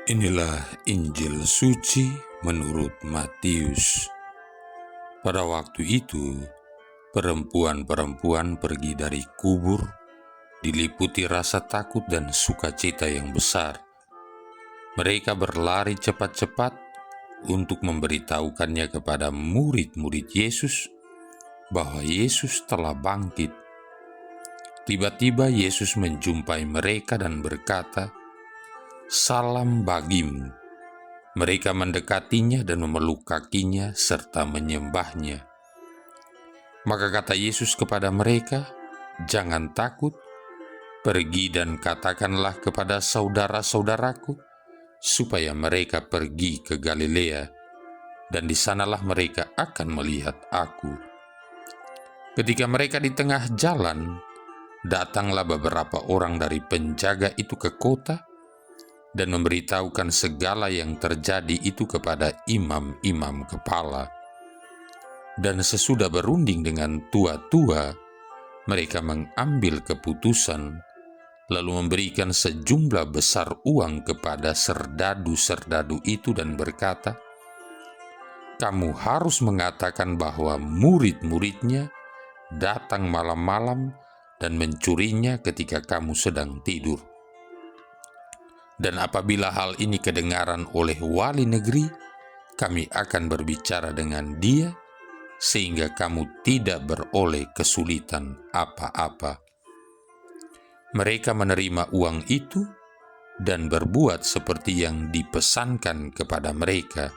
Inilah Injil suci menurut Matius. Pada waktu itu, perempuan-perempuan pergi dari kubur, diliputi rasa takut dan sukacita yang besar. Mereka berlari cepat-cepat untuk memberitahukannya kepada murid-murid Yesus bahwa Yesus telah bangkit. Tiba-tiba Yesus menjumpai mereka dan berkata, "Salam bagimu." Mereka mendekatinya dan memeluk kakinya serta menyembahnya. Maka kata Yesus kepada mereka, "Jangan takut, pergi dan katakanlah kepada saudara-saudaraku, supaya mereka pergi ke Galilea, dan di sanalah mereka akan melihat aku." Ketika mereka di tengah jalan, datanglah beberapa orang dari penjaga itu ke kota, dan memberitahukan segala yang terjadi itu kepada imam-imam kepala. Dan sesudah berunding dengan tua-tua, mereka mengambil keputusan, lalu memberikan sejumlah besar uang kepada serdadu-serdadu itu dan berkata, "Kamu harus mengatakan bahwa murid-muridnya datang malam-malam dan mencurinya ketika kamu sedang tidur. Dan apabila hal ini kedengaran oleh wali negeri, kami akan berbicara dengan dia, sehingga kamu tidak beroleh kesulitan apa-apa." Mereka menerima uang itu dan berbuat seperti yang dipesankan kepada mereka.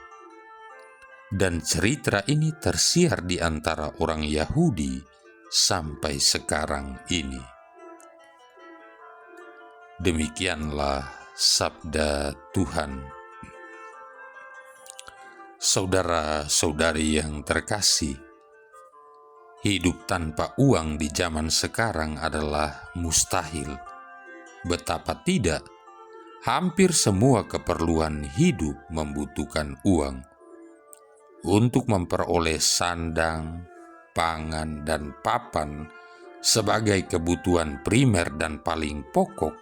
Dan cerita ini tersiar di antara orang Yahudi sampai sekarang ini. Demikianlah sabda Tuhan. Saudara-saudari yang terkasih, hidup tanpa uang di zaman sekarang adalah mustahil. Betapa tidak, hampir semua keperluan hidup membutuhkan uang. Untuk memperoleh sandang, pangan, dan papan sebagai kebutuhan primer dan paling pokok,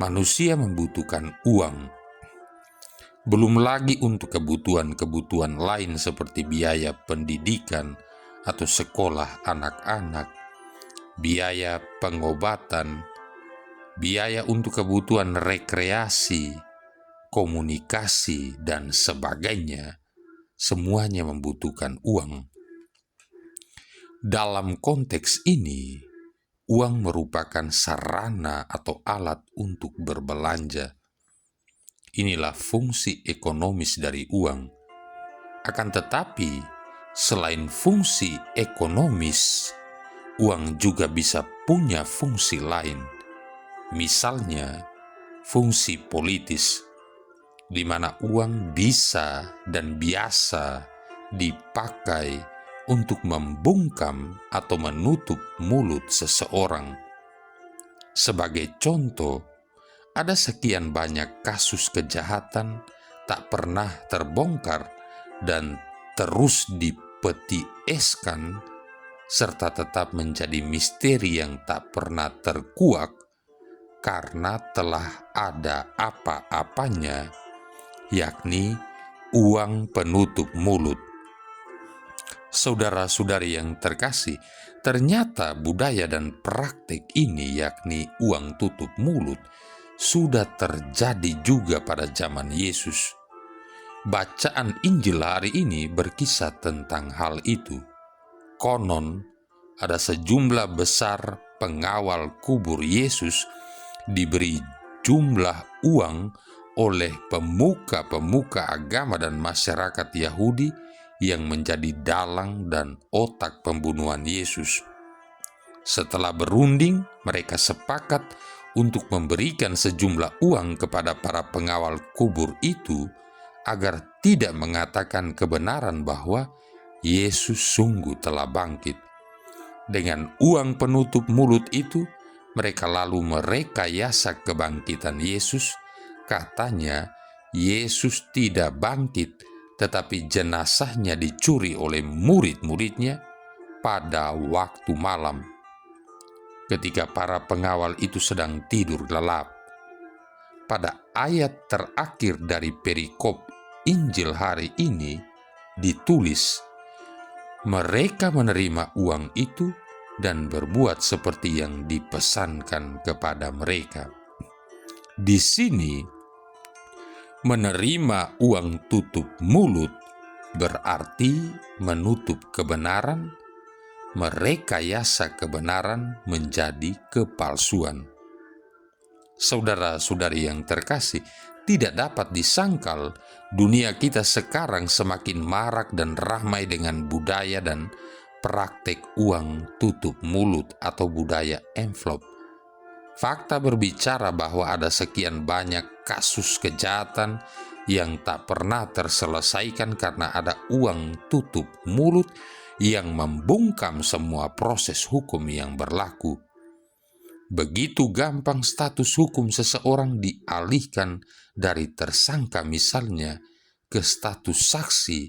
manusia membutuhkan uang. Belum lagi untuk kebutuhan-kebutuhan lain seperti biaya pendidikan atau sekolah anak-anak, biaya pengobatan, biaya untuk kebutuhan rekreasi, komunikasi, dan sebagainya. Semuanya membutuhkan uang. Dalam konteks ini, uang merupakan sarana atau alat untuk berbelanja. Inilah fungsi ekonomis dari uang. Akan tetapi, selain fungsi ekonomis, uang juga bisa punya fungsi lain. Misalnya, fungsi politis, di mana uang bisa dan biasa dipakai untuk membungkam atau menutup mulut seseorang. Sebagai contoh, ada sekian banyak kasus kejahatan tak pernah terbongkar dan terus dipeti eskan, serta tetap menjadi misteri yang tak pernah terkuak karena telah ada apa-apanya, yakni uang penutup mulut. Saudara-saudari yang terkasih, ternyata budaya dan praktik ini, yakni uang tutup mulut, sudah terjadi juga pada zaman Yesus. Bacaan Injil hari ini berkisah tentang hal itu. Konon, ada sejumlah besar pengawal kubur Yesus diberi jumlah uang oleh pemuka-pemuka agama dan masyarakat Yahudi yang menjadi dalang dan otak pembunuhan Yesus. Setelah berunding, mereka sepakat untuk memberikan sejumlah uang kepada para pengawal kubur itu agar tidak mengatakan kebenaran bahwa Yesus sungguh telah bangkit. Dengan uang penutup mulut itu, mereka lalu merekayasa kebangkitan Yesus. Katanya, Yesus tidak bangkit, tetapi jenazahnya dicuri oleh murid-muridnya pada waktu malam, ketika para pengawal itu sedang tidur lelap. pada ayat terakhir dari perikop Injil hari ini ditulis, mereka menerima uang itu dan berbuat seperti yang dipesankan kepada mereka. Di sini, menerima uang tutup mulut berarti menutup kebenaran, merekayasa kebenaran menjadi kepalsuan. Saudara-saudari yang terkasih, tidak dapat disangkal dunia kita sekarang semakin marak dan ramai dengan budaya dan praktek uang tutup mulut atau budaya envelope. Fakta berbicara bahwa ada sekian banyak kasus kejahatan yang tak pernah terselesaikan karena ada uang tutup mulut yang membungkam semua proses hukum yang berlaku. Begitu gampang status hukum seseorang dialihkan dari tersangka misalnya ke status saksi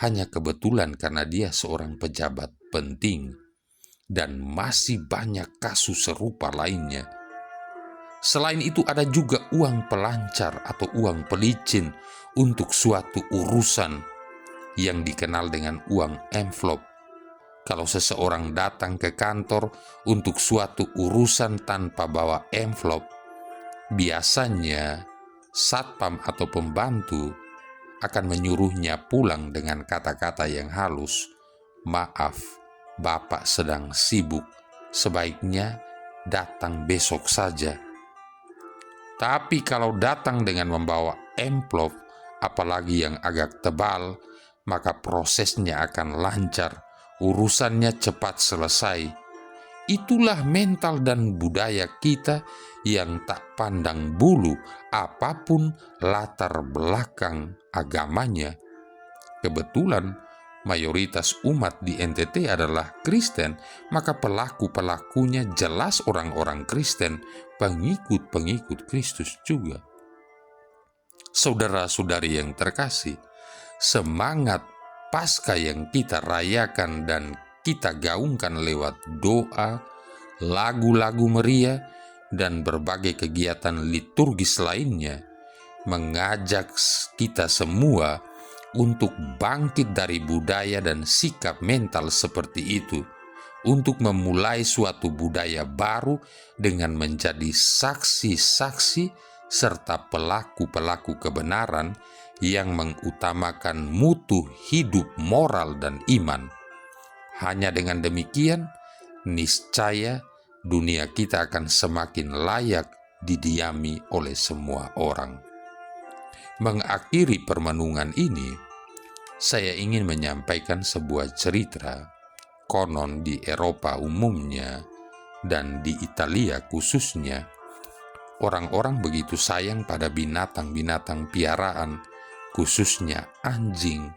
hanya kebetulan karena dia seorang pejabat penting, dan masih banyak kasus serupa lainnya. Selain itu ada juga uang pelancar atau uang pelicin untuk suatu urusan yang dikenal dengan uang envelope. Kalau seseorang datang ke kantor untuk suatu urusan tanpa bawa envelope, biasanya satpam atau pembantu akan menyuruhnya pulang dengan kata-kata yang halus, "Maaf, Bapak sedang sibuk, sebaiknya datang besok saja." Tapi kalau datang dengan membawa envelope, apalagi yang agak tebal, maka prosesnya akan lancar, urusannya cepat selesai. Itulah mental dan budaya kita yang tak pandang bulu apapun latar belakang agamanya. Kebetulan mayoritas umat di NTT adalah Kristen, maka pelaku-pelakunya jelas orang-orang Kristen, pengikut-pengikut Kristus juga. Saudara-saudari yang terkasih, semangat Paskah yang kita rayakan dan kita gaungkan lewat doa, lagu-lagu meriah, dan berbagai kegiatan liturgis lainnya mengajak kita semua untuk bangkit dari budaya dan sikap mental seperti itu, untuk memulai suatu budaya baru dengan menjadi saksi-saksi serta pelaku-pelaku kebenaran yang mengutamakan mutu hidup moral dan iman. Hanya dengan demikian, niscaya dunia kita akan semakin layak didiami oleh semua orang. Mengakhiri permenungan ini, saya ingin menyampaikan sebuah cerita. Konon di Eropa umumnya dan di Italia khususnya, orang-orang begitu sayang pada binatang-binatang piaraan, khususnya anjing.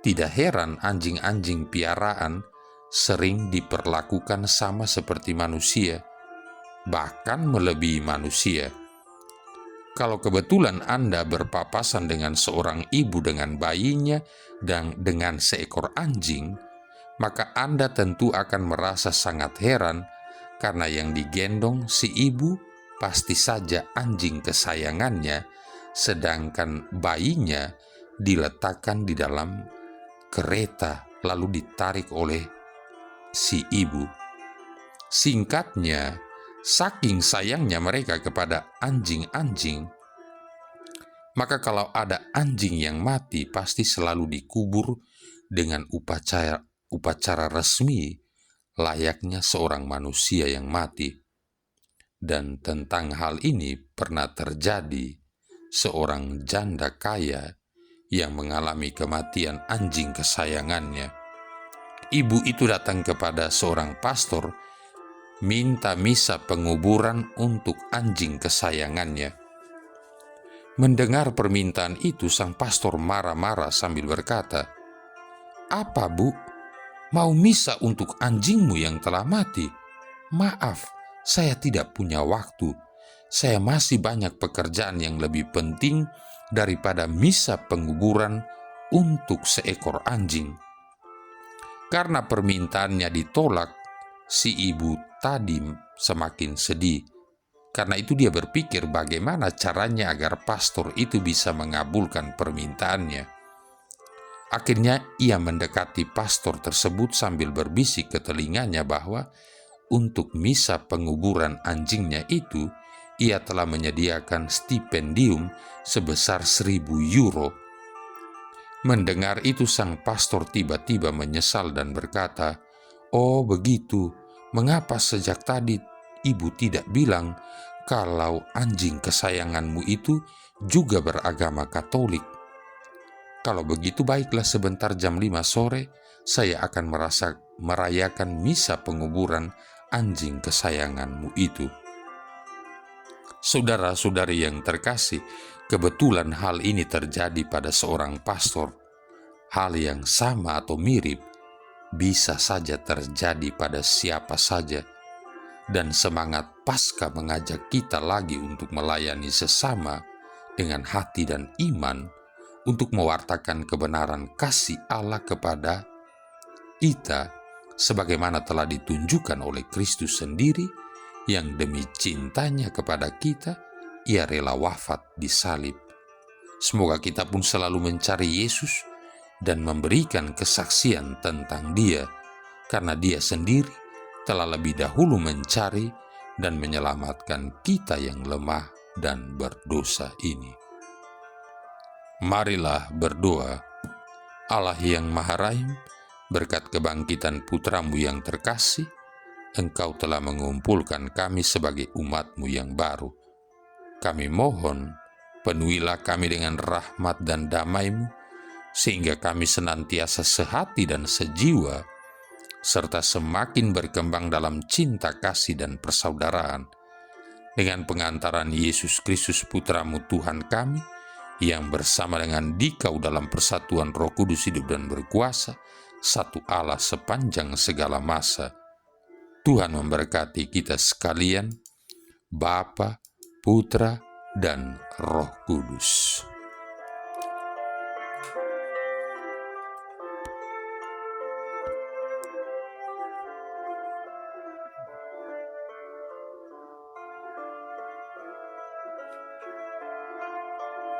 Tidak heran anjing-anjing piaraan sering diperlakukan sama seperti manusia, bahkan melebihi manusia. Kalau kebetulan Anda berpapasan dengan seorang ibu dengan bayinya dan dengan seekor anjing, maka Anda tentu akan merasa sangat heran karena yang digendong si ibu pasti saja anjing kesayangannya, sedangkan bayinya diletakkan di dalam kereta lalu ditarik oleh si ibu. Singkatnya, saking sayangnya mereka kepada anjing-anjing, maka kalau ada anjing yang mati pasti selalu dikubur dengan upacara resmi layaknya seorang manusia yang mati. Dan tentang hal ini pernah terjadi seorang janda kaya yang mengalami kematian anjing kesayangannya. Ibu itu datang kepada seorang pastor minta misa penguburan untuk anjing kesayangannya. Mendengar permintaan itu, sang pastor marah-marah sambil berkata, "Apa, Bu? Mau misa untuk anjingmu yang telah mati? Maaf, saya tidak punya waktu. Saya masih banyak pekerjaan yang lebih penting daripada misa penguburan untuk seekor anjing." Karena permintaannya ditolak, si ibu tadi semakin sedih Karena itu dia berpikir bagaimana caranya agar pastor itu bisa mengabulkan permintaannya. Akhirnya ia mendekati pastor tersebut sambil berbisik ke telinganya bahwa untuk misa penguburan anjingnya itu, ia telah menyediakan stipendium sebesar 1.000 euro. Mendengar itu sang pastor tiba-tiba menyesal dan berkata, "Oh begitu, mengapa sejak tadi ibu tidak bilang kalau anjing kesayanganmu itu juga beragama Katolik? Kalau begitu baiklah, sebentar jam 5 sore saya akan merayakan misa penguburan anjing kesayanganmu itu." Saudara-saudari yang terkasih, kebetulan hal ini terjadi pada seorang pastor. Hal yang sama atau mirip bisa saja terjadi pada siapa saja. Dan semangat Paskah mengajak kita lagi untuk melayani sesama dengan hati dan iman, untuk mewartakan kebenaran kasih Allah kepada kita, sebagaimana telah ditunjukkan oleh Kristus sendiri, yang demi cintanya kepada kita, ia rela wafat di salib. Semoga kita pun selalu mencari Yesus dan memberikan kesaksian tentang Dia, karena Dia sendiri telah lebih dahulu mencari dan menyelamatkan kita yang lemah dan berdosa ini. Marilah berdoa. Allah yang Maha Rahim, berkat kebangkitan Putramu yang terkasih, Engkau telah mengumpulkan kami sebagai umat-Mu yang baru. Kami mohon, penuhilah kami dengan rahmat dan damai-Mu, sehingga kami senantiasa sehati dan sejiwa, serta semakin berkembang dalam cinta kasih dan persaudaraan, dengan pengantaran Yesus Kristus Putra-Mu Tuhan kami, yang bersama dengan Dikau dalam persatuan Roh Kudus hidup dan berkuasa, satu Allah sepanjang segala masa. Tuhan memberkati kita sekalian, Bapa, Putra, dan Roh Kudus.